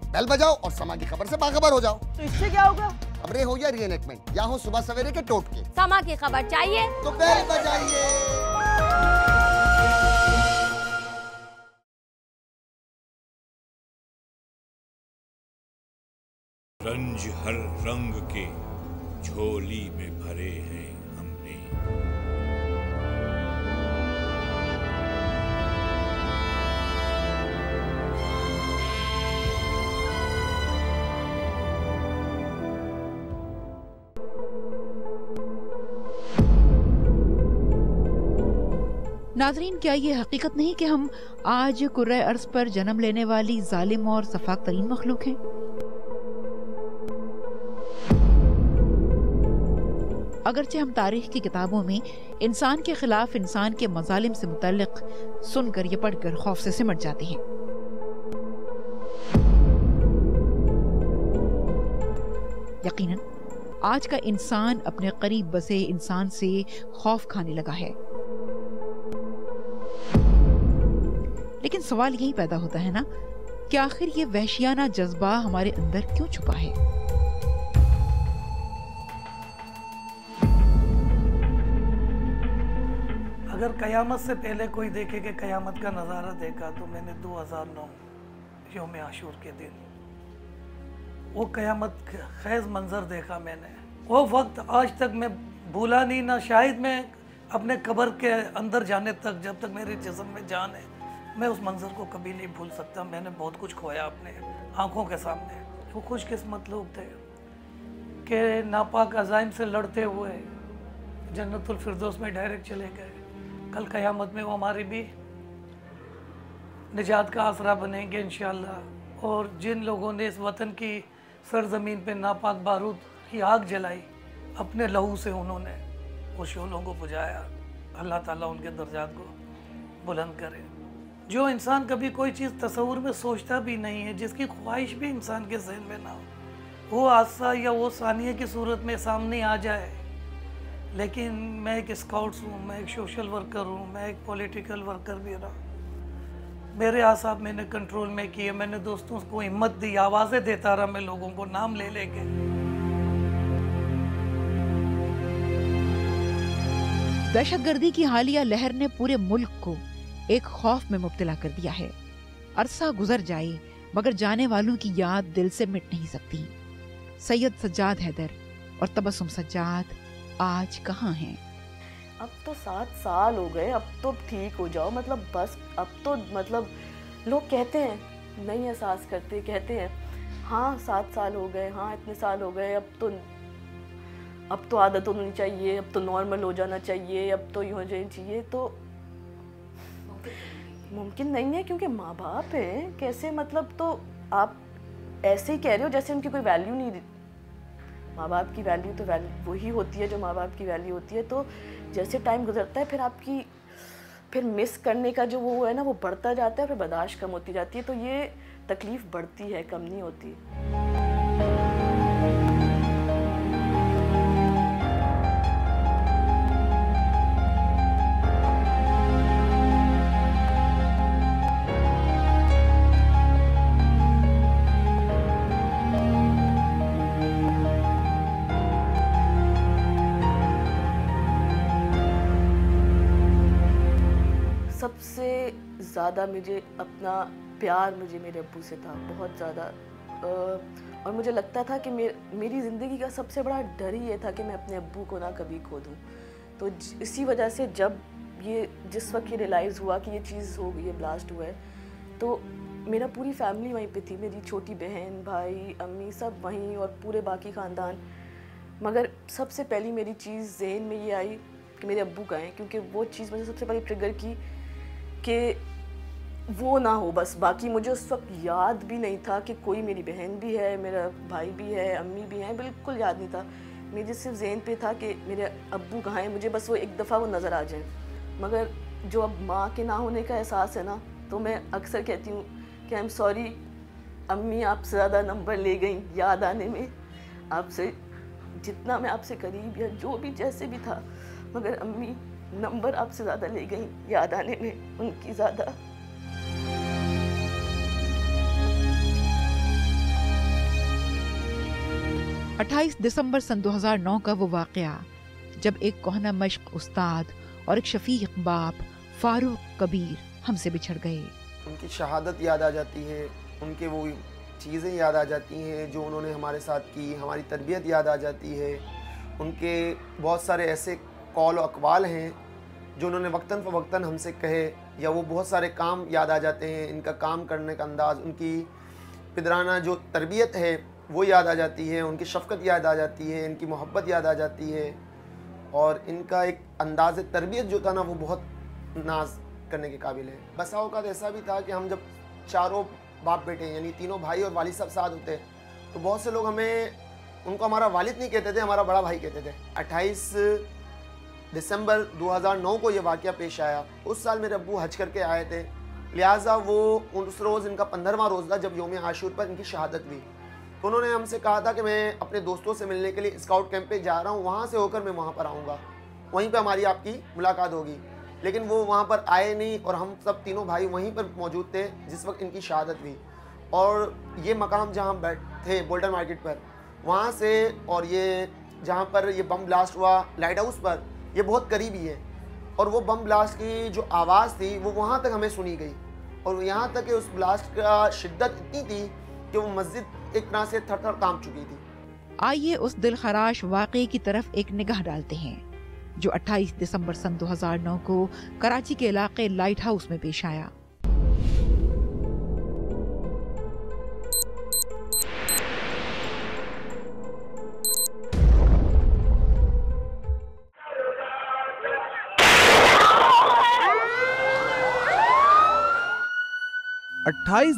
Bell बजाओ और समा की खबर से बाखबर हो जाओ। तो इससे क्या होगा? खबरें हो या रीएनेक्टमेंट या हो सुबह सवेरे के टोटके, समा की खबर चाहिए तो बेल बजाइए। रंज हर रंग के झोली में भरे हैं हमने। नाज़रीन, क्या ये हकीकत नहीं कि हम आज कुर्रे अर्ज़ पर जन्म लेने वाली जालिम और सफाक तरीन मखलूक हैं? अगरचे हम तारीख की किताबों में इंसान के खिलाफ इंसान के मजालिम से मुतल्लिक सुनकर या पढ़कर खौफ से सिमट जाते हैं। यकीनन आज का इंसान अपने करीब बसे इंसान से खौफ खाने लगा है। लेकिन सवाल यही पैदा होता है ना कि आखिर ये वहशियाना जज्बा हमारे अंदर क्यों छुपा है? अगर कयामत से पहले कोई देखे कि कयामत का नज़ारा देखा तो मैंने 2009 यौम आशूर के दिन वो कयामत खैज मंजर देखा। मैंने वो वक्त आज तक मैं भूला नहीं, ना शायद मैं अपने कब्र के अंदर जाने तक, जब तक मेरे जिस्म में जान है, मैं उस मंजर को कभी नहीं भूल सकता। मैंने बहुत कुछ खोया अपने आँखों के सामने। वो खुशकिस्मत लोग थे कि नापाक अज़ाइम से लड़ते हुए जन्नतुल फिरदौस में डायरेक्ट चले गए। कल क़यामत में वो हमारी भी निजात का आसरा बनेंगे इंशाअल्लाह। और जिन लोगों ने इस वतन की सरजमीन पे नापाक बारूद की आग जलाई, अपने लहू से उन्होंने वो शोलों को बुझाया। अल्लाह ताला उनके दर्जात को बुलंद करे। जो इंसान कभी कोई चीज़ तसव्वुर में सोचता भी नहीं है, जिसकी ख्वाहिश भी इंसान के जहन में ना हो, वो हादसा या वो सानिया की सूरत में सामने आ जाए। लेकिन मैं एक स्काउट्स हूँ, मैं एक सोशल वर्कर हूँ, मैं एक पॉलिटिकल वर्कर भी रहा। मेरे आसाब मैंने कंट्रोल में किए, मैंने दोस्तों को हिम्मत दी, आवाज़ें देता रहा मैं लोगों को नाम ले लेके। दहशतगर्दी की हालिया लहर ने पूरे मुल्क को एक खौफ में मुब्तला कर दिया है। अरसा गुजर जाए मगर जाने वालों की याद दिल से मिट नहीं सकती। सैयद सज्जाद हैदर और तबस्सुम सज्जाद आज कहाँ हैं? अब तो 7 साल हो गए, अब तो ठीक हो जाओ, मतलब बस अब तो मतलब लोग कहते हैं नहीं एहसास करते, कहते हैं हाँ 7 साल हो गए, हाँ इतने साल हो गए, अब तो आदत होनी चाहिए, अब तो नॉर्मल हो जाना चाहिए, अब तो ये हो जाना चाहिए। तो मुमकिन नहीं है क्योंकि माँ बाप हैं। कैसे मतलब? तो आप ऐसे ही कह रहे हो जैसे उनकी कोई वैल्यू नहीं। माँ बाप की वैल्यू तो वही होती है जो माँ बाप की वैल्यू होती है। तो जैसे टाइम गुजरता है फिर मिस करने का जो वो है ना, वो बढ़ता जाता है, फिर बर्दाश्त कम होती जाती है। तो ये तकलीफ़ बढ़ती है, कम नहीं होती। सबसे ज़्यादा प्यार मुझे मेरे अब्बू से था, बहुत ज़्यादा। और मुझे लगता था कि मेरी ज़िंदगी का सबसे बड़ा डर ही ये था कि मैं अपने अब्बू को ना कभी खो दूँ। तो इसी वजह से जिस वक्त ये रियलाइज़ हुआ कि ये चीज़ हो गई है, ब्लास्ट हुआ है, तो मेरा पूरी फैमिली वहीं पे थी। मेरी छोटी बहन, भाई, अम्मी सब वहीं और पूरे बाकी ख़ानदान। मगर सबसे पहली मेरी चीज़ ज़हन में ये आई कि मेरे अब्बू का है, क्योंकि वो चीज़ मुझे सबसे पहले ट्रिगर की कि वो ना हो बस। बाकी मुझे उस वक्त याद भी नहीं था कि कोई मेरी बहन भी है, मेरा भाई भी है, अम्मी भी हैं, बिल्कुल याद नहीं था। मेरे सिर्फ ज़हन पे था कि मेरे अब्बू कहाँ हैं, मुझे बस वो एक दफ़ा वो नज़र आ जाए। मगर जो अब माँ के ना होने का एहसास है ना, तो मैं अक्सर कहती हूँ कि आई एम सॉरी अम्मी, आपसे ज़्यादा नंबर ले गई याद आने में। आपसे जितना मैं आपसे करीब या जो भी जैसे भी था, मगर अम्मी नंबर आपसे ज़्यादा ले गई याद आने में, उनकी ज़्यादा। 28 दिसंबर सन 2009 का वो वाकया जब एक कोहना मश्क उस्ताद और एक शफीक बाप फारूक कबीर हमसे बिछड़ गए। उनकी शहादत याद आ जाती है, उनके वो चीज़ें याद आ जाती हैं जो उन्होंने हमारे साथ की, हमारी तरबियत याद आ जाती है। उनके बहुत सारे ऐसे कौल और अक़वाल हैं जो उन्होंने वक्तन फ़वक्तन हमसे कहे, या वो बहुत सारे काम याद आ जाते हैं, इनका काम करने का अंदाज़, उनकी पिदराना जो तरबियत है वो याद आ जाती है, उनकी शफ़क़त याद आ जाती है, इनकी मोहब्बत याद आ जाती है, और इनका एक अंदाज़ तरबियत जो था ना वो बहुत नाज करने के काबिल है। बसा औक़ात ऐसा भी था कि हम जब चारों बाप बेटे यानी तीनों भाई और वालिद साहब साथ होते तो बहुत से लोग हमें उनको हमारा वालिद नहीं कहते थे, हमारा बड़ा भाई कहते थे। 28 दिसंबर 2009 को ये वाक़या पेश आया। उस साल मेरे अब्बू हज करके आए थे, लिहाजा वो उस रोज़ इनका 15वां रोज़ था जब यौम आशूर पर इनकी शहादत हुई। तो उन्होंने हमसे कहा था कि मैं अपने दोस्तों से मिलने के लिए स्काउट कैंप पे जा रहा हूँ, वहाँ से होकर मैं वहाँ पर आऊँगा, वहीं पे हमारी आपकी मुलाकात होगी। लेकिन वो वहाँ पर आए नहीं और हम सब तीनों भाई वहीं पर मौजूद थे जिस वक्त इनकी शहादत हुई। और ये मकाम जहाँ हम बैठ थे बोल्टन मार्केट पर, वहाँ से और ये जहाँ पर ये बम ब्लास्ट हुआ लाइट हाउस पर, ये बहुत करीबी है। और वो बम ब्लास्ट की जो आवाज़ थी वो वहाँ तक हमें सुनी गई, और यहाँ तक कि उस ब्लास्ट का शिद्दत इतनी थी कि वो मस्जिद एक तरह से थर-थर कांप चुकी थी। आइए उस दिलखराश वाक़े की तरफ एक निगाह डालते हैं जो 28 दिसंबर सन 2009 को कराची के इलाके लाइट हाउस में पेश आया।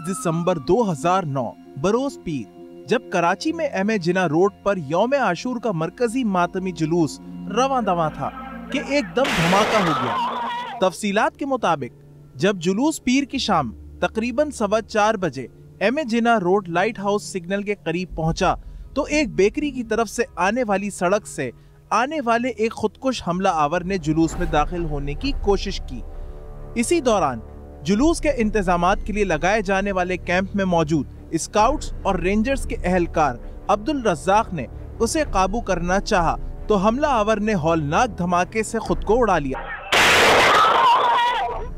दिसंबर 2009 बरोज पीर, जब कराची में एम ए जिना रोड पर यौम आशूर का मरकजी मातमी जुलूस रवां दवां था कि एकदम धमाका हो गया। तफसीलात के मुताबिक जब जुलूस पीर की शाम तकरीबन 4:15 बजे M A Jinnah road lighthouse signal के करीब पहुंचा तो एक बेकरी की तरफ से आने वाली सड़क से आने वाले एक खुदकुश हमला आवर ने जुलूस में दाखिल होने की कोशिश की। इसी दौरान जुलूस के इंतजामात के लिए लगाए जाने वाले कैंप में मौजूद स्काउट्स और रेंजर्स के अहलकार अब्दुल रज़्ज़ाक ने उसे काबू करना चाहा तो हमला आवर ने हौलनाक धमाके से खुद को उड़ा लिया।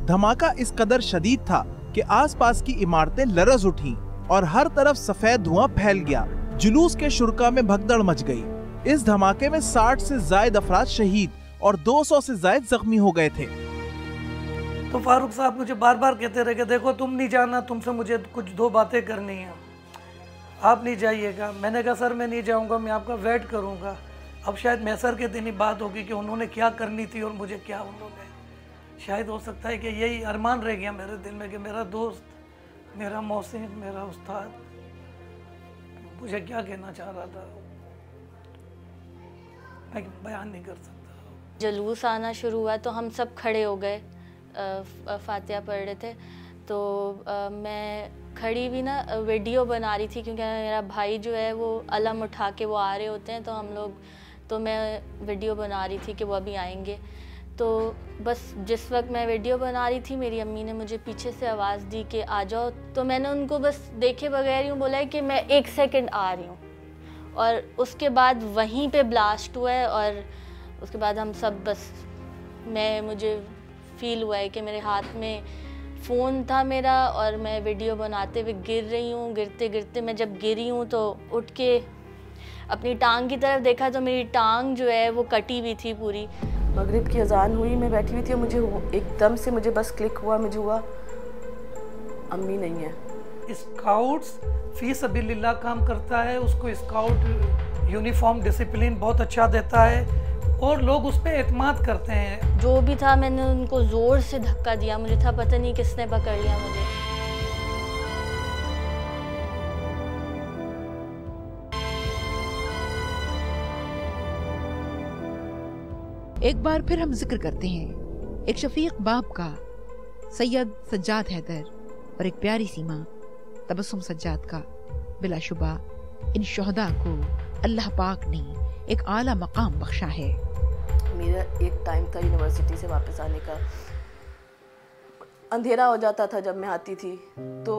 धमाका इस कदर शदीद था कि आसपास की इमारतें लरज़ उठी और हर तरफ सफेद धुआं फैल गया। जुलूस के शुरका में भगदड़ मच गई। इस धमाके में 60 से ज़ायद अफराद शहीद और 200 से ज़ायद जख्मी हो गए थे। तो फारूक साहब मुझे बार बार कहते रहे कि देखो तुम नहीं जाना, तुमसे मुझे कुछ 2 बातें करनी है, आप नहीं जाइएगा। मैंने कहा सर मैं नहीं जाऊंगा, मैं आपका वेट करूंगा। अब शायद मैसर के दिन ही बात होगी कि उन्होंने क्या करनी थी और मुझे क्या उन्होंने, शायद हो सकता है कि यही अरमान रह गया मेरे दिल में कि मेरा दोस्त, मेरा मौसिन, मेरा उस्ताद मुझे क्या कहना चाह रहा था मैं बयान नहीं कर सकता। जुलूस आना शुरू हुआ तो हम सब खड़े हो गए, फातिहा पढ़ रहे थे तो मैं खड़ी भी ना वीडियो बना रही थी क्योंकि मेरा भाई जो है वो अलम उठा के वो आ रहे होते हैं तो हम लोग, तो मैं वीडियो बना रही थी कि वो अभी आएंगे। तो बस जिस वक्त मैं वीडियो बना रही थी मेरी अम्मी ने मुझे पीछे से आवाज़ दी कि आ जाओ, तो मैंने उनको बस देखे बगैर यूँ बोला है कि मैं 1 सेकंड आ रही हूँ, और उसके बाद वहीं पे ब्लास्ट हुआ है। और उसके बाद हम सब बस, मुझे फील हुआ है कि मेरे हाथ में फ़ोन था मेरा और मैं वीडियो बनाते हुए गिर रही हूँ। गिरते गिरते मैं जब गिरी हूँ तो उठ के अपनी टांग की तरफ देखा तो मेरी टांग जो है वो कटी हुई थी पूरी। मगरिब की अजान हुई, मैं बैठी हुई थी और मुझे एकदम से मुझे बस क्लिक हुआ, मुझे हुआ अम्मी नहीं है। स्काउट्स फी सबीलिल्लाह काम करता है, उसको स्काउट यूनिफॉर्म डिसिप्लिन बहुत अच्छा देता है और लोग उस पर एतमाद करते हैं। जो भी था मैंने उनको ज़ोर से धक्का दिया, मुझे था पता नहीं किसने पकड़ लिया मुझे। एक बार फिर हम जिक्र करते हैं एक शफीक बाप का, सैयद सज्जाद हैदर, और एक प्यारी सी माँ तबस्सुम सज्जाद का। बिलाशुबा इन शोहदा को अल्लाह पाक ने एक आला मकाम बख्शा है। मेरा एक टाइम था यूनिवर्सिटी से वापस आने का, अंधेरा हो जाता था जब मैं आती थी तो,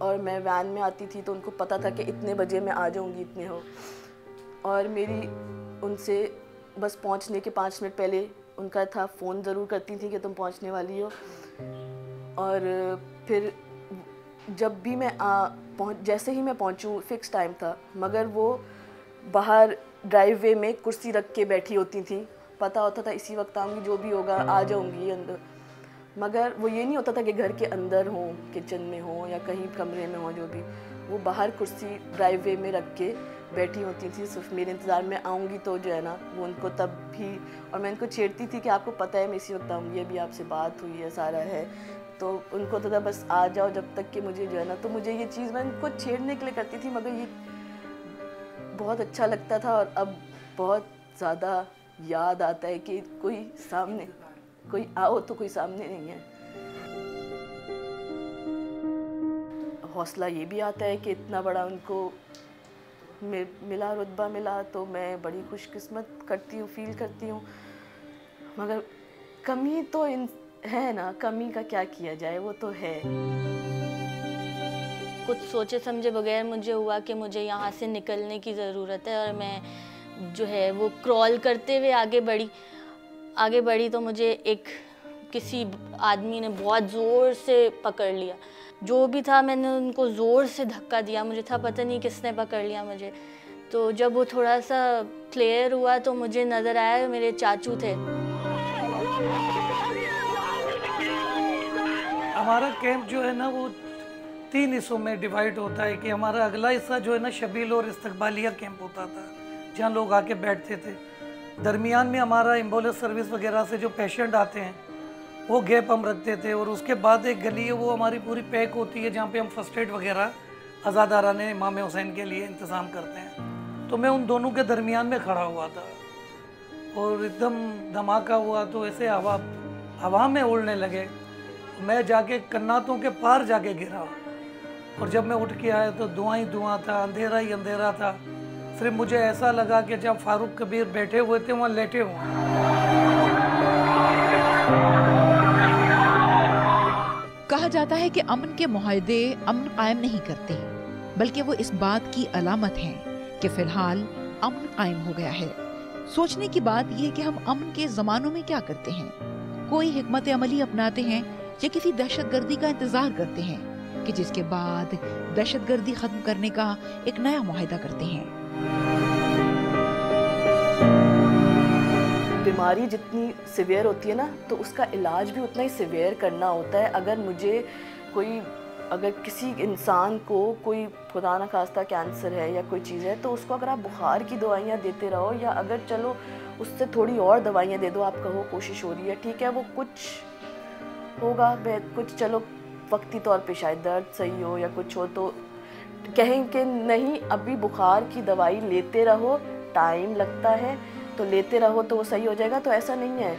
और मैं वैन में आती थी तो उनको पता था कि इतने बजे मैं आ जाऊंगी, इतने हो। और मेरी उनसे बस पहुंचने के 5 मिनट पहले उनका था, फ़ोन ज़रूर करती थी कि तुम पहुंचने वाली हो। और फिर जब भी मैं जैसे ही मैं पहुंचूं फ़िक्स टाइम था, मगर वो बाहर ड्राइववे में कुर्सी रख के बैठी होती थी। पता होता था इसी वक्त आऊँगी, जो भी होगा आ जाऊँगी अंदर, मगर वो ये नहीं होता था कि घर के अंदर हो, किचन में हो या कहीं कमरे में हो, जो भी वो बाहर कुर्सी ड्राइववे में रख के बैठी होती थी सिर्फ मेरे इंतज़ार में आऊँगी तो जो है ना वो उनको तब भी। और मैं उनको छेड़ती थी कि आपको पता है मैं इसी वक्त आऊँगी, अभी आपसे बात हुई है, सारा है, तो उनको तो था बस आ जाओ जब तक कि मुझे जो है ना। तो मुझे ये चीज़ मैं उनको छेड़ने के लिए करती थी, मगर ये बहुत अच्छा लगता था। और अब बहुत ज़्यादा याद आता है कि कोई सामने, कोई आओ तो कोई सामने नहीं है। हौसला ये भी आता है कि इतना बड़ा उनको मिला, रुतबा मिला, तो मैं बड़ी खुशकिस्मत फील करती हूँ। मगर कमी तो है ना, कमी का क्या किया जाए, वो तो है। कुछ सोचे समझे बगैर मुझे हुआ कि मुझे यहाँ से निकलने की ज़रूरत है, और मैं जो है वो क्रॉल करते हुए आगे बढ़ी तो मुझे किसी आदमी ने बहुत ज़ोर से पकड़ लिया। जो भी था मैंने उनको ज़ोर से धक्का दिया, मुझे था पता नहीं किसने पकड़ लिया मुझे। तो जब वो थोड़ा सा क्लियर हुआ तो मुझे नज़र आया मेरे चाचू थे। हमारा कैंप जो है ना वो 3 हिस्सों में डिवाइड होता है कि हमारा अगला हिस्सा जो है ना शबील और इस्तकबालिया कैंप होता था, जहाँ लोग आके बैठते थे। दरमियान में हमारा एम्बुलेंस सर्विस वगैरह से जो पेशेंट आते हैं वो गैप हम रखते थे, और उसके बाद एक गली है वो हमारी पूरी पैक होती है जहाँ पे हम फर्स्ट एड वगैरह आज़ादाराने इमाम हुसैन के लिए इंतज़ाम करते हैं। तो मैं उन दोनों के दरमियान में खड़ा हुआ था और एकदम धमाका हुआ तो ऐसे हवा में उड़ने लगे। मैं जाके कन्नातों के पार जाके गिरा, और जब मैं उठ के आया तो धुआं ही धुआं था, अंधेरा ही अंधेरा था। सिर्फ मुझे ऐसा लगा कि जब फारूक कबीर बैठे हुए थे वहाँ लेटे हुए। कहा जाता है कि अमन के मुआहदे अमन कायम नहीं करते, बल्कि वो इस बात की अलामत हैं कि फिलहाल अमन कायम हो गया है। सोचने की बात यह है कि हम अमन के जमानों में क्या करते हैं। कोई हिकमत अमली अपनाते हैं या किसी दहशतगर्दी का इंतजार करते हैं कि जिसके बाद दहशतगर्दी खत्म करने का एक नया मुआहदा करते हैं। बीमारी जितनी सिवियर होती है ना, तो उसका इलाज भी उतना ही सिवियर करना होता है। अगर किसी इंसान को कोई खुदा न खास्ता कैंसर है या कोई चीज़ है, तो उसको अगर आप बुखार की दवाइयाँ देते रहो, या अगर चलो उससे थोड़ी और दवाइयाँ दे दो, आप कहो कोशिश हो रही है, ठीक है, वो कुछ होगा, कुछ चलो वक्ती तौर पे शायद दर्द सही हो या कुछ हो, तो कहें कि नहीं अभी बुखार की दवाई लेते रहो, टाइम लगता है तो लेते रहो तो वो सही हो जाएगा। तो ऐसा नहीं है,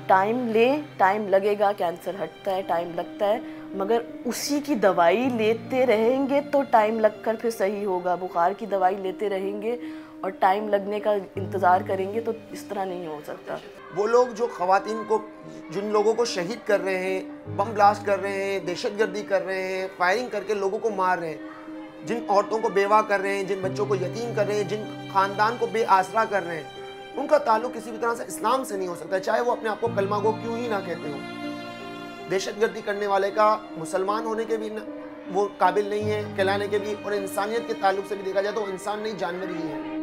टाइम लगेगा, कैंसर हटता है, टाइम लगता है, मगर उसी की दवाई लेते रहेंगे तो टाइम लगकर फिर सही होगा। बुखार की दवाई लेते रहेंगे और टाइम लगने का इंतज़ार करेंगे तो इस तरह नहीं हो सकता। वो लोग जो ख़वातीन को, जिन लोगों को शहीद कर रहे हैं, बम ब्लास्ट कर रहे हैं, दहशतगर्दी कर रहे हैं, फायरिंग करके लोगों को मार रहे हैं, जिन औरतों को बेवा कर रहे हैं, जिन बच्चों को यतीम कर रहे हैं, जिन ख़ानदान को बेआसरा कर रहे हैं, उनका ताल्लुक किसी भी तरह से इस्लाम से नहीं हो सकता, चाहे वो अपने आप को कलमा गो क्यों ही ना कहते हो। दहशतगर्दी करने वाले का मुसलमान होने के भी वो काबिल नहीं है कहलाने के भी, और इंसानियत के ताल्लुक से भी देखा जाए तो इंसान नहीं जानवर ही है।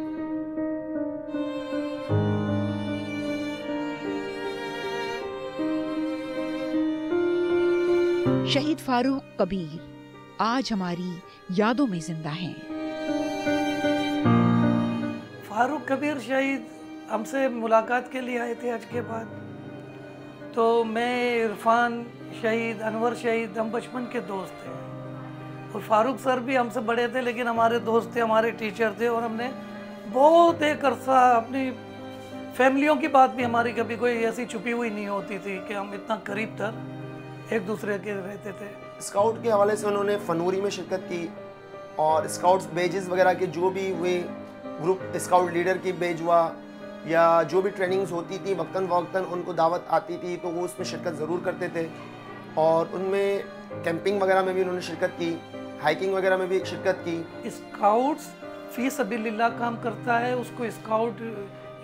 शहीद फारूक कबीर आज हमारी यादों में जिंदा हैं। फारूक कबीर शहीद हमसे मुलाकात के लिए आए थे हज के बाद। तो मैं, इरफान शहीद, अनवर शहीद, हम बचपन के दोस्त थे, और फारूक सर भी हमसे बड़े थे लेकिन हमारे दोस्त थे, हमारे टीचर थे, और हमने बहुत एक अरसा अपनी फैमिलियों की बात भी हमारी कभी कोई ऐसी छुपी हुई नहीं होती थी कि हम इतना करीब तक एक दूसरे के रहते थे। स्काउट के हवाले से उन्होंने फनूरी में शिरकत की, और स्काउट्स बेजेस वगैरह के जो भी हुए, ग्रुप स्काउट लीडर की बेज हुआ, या जो भी ट्रेनिंग्स होती थी वक्तन फ़वक्तन उनको दावत आती थी तो वो उसमें शिरकत ज़रूर करते थे। और उनमें कैंपिंग वगैरह में भी उन्होंने शिरकत की, हाइकिंग वगैरह में भी शिरकत की। स्काउट्स फी सबीलिल्लाह काम करता है, उसको स्काउट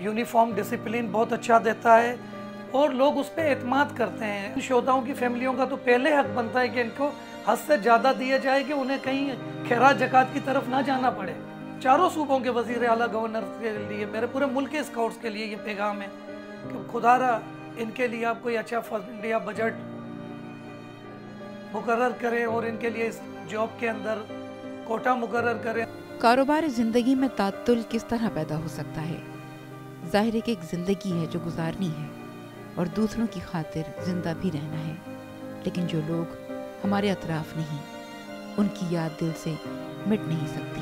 यूनिफॉर्म डिसिप्लिन बहुत अच्छा देता है और लोग उस पर एतमाद करते हैं। शोधाओं की फैमिलियों का तो पहले हक बनता है कि इनको हद से ज़्यादा दिया जाए कि उन्हें कहीं खैरात ज़कात की तरफ ना जाना पड़े। चारों सूबों के वज़ीर आला गवर्नर के लिए, मेरे पूरे मुल्क के स्काउट्स के लिए ये पैगाम है कि खुदारा इनके लिए आप कोई अच्छा फंड या बजट मुकर्रर करें और इनके लिए इस जॉब के अंदर कोटा मुकर्रर करें। कारोबार ज़िंदगी में तात्तुल किस तरह पैदा हो सकता है? जाहिर है कि एक ज़िंदगी है जो गुजारनी है और दूसरों की खातिर जिंदा भी रहना है, लेकिन जो लोग हमारे अतराफ नहीं, उनकी याद दिल से मिट नहीं सकती।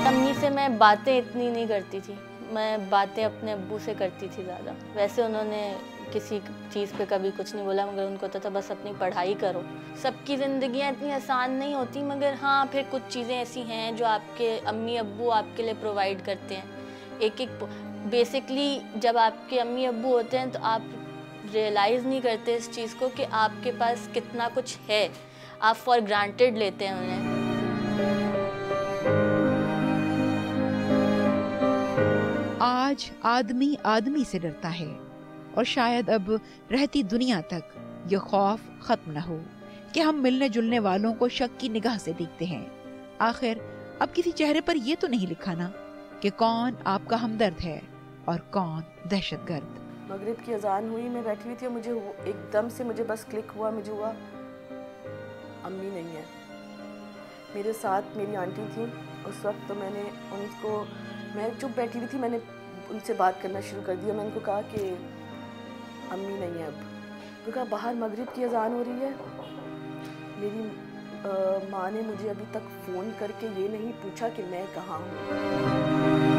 अम्मी से मैं बातें इतनी नहीं करती थी, मैं बातें अपने अब्बू से करती थी ज़्यादा। वैसे उन्होंने किसी चीज़ पे कभी कुछ नहीं बोला, मगर उनको तो था बस अपनी पढ़ाई करो। सबकी ज़िंदगियाँ इतनी आसान नहीं होती, मगर हाँ फिर कुछ चीज़ें ऐसी हैं जो आपके अम्मी अब्बू आपके लिए प्रोवाइड करते हैं। एक बेसिकली जब आपके अम्मी अब्बू होते हैं तो आप रियलाइज़ नहीं करते इस चीज़ को कि आपके पास कितना कुछ है, आप फॉर ग्रांटेड लेते हैं उन्हें। आज आदमी आदमी से डरता है और शायद अब रहती दुनिया तक ये खौफ खत्म न हो कि हम मिलने जुलने वालों को शक की निगाह से देखते हैं। आखिर अब किसी चेहरे पर ये तो नहीं लिखा ना कि कौन आपका हमदर्द है और कौन दहशतगर्द। मगरिब की अजान हुई, मैं बैठी हुई थी और मुझे एकदम से मुझे बस क्लिक हुआ, मुझे हुआ अम्मी नहीं है। मेरे साथ मेरी आंटी थी उस वक्त, तो मैंने उनको, मैं चुप बैठी हुई थी, मैंने उनसे बात करना शुरू कर दिया। मैंने उनको कहा कि अम्मी नहीं है अब। तो कहा बाहर मगरिब की अजान हो रही है। मेरी माँ ने मुझे अभी तक फ़ोन करके ये नहीं पूछा कि मैं कहाँ हूँ।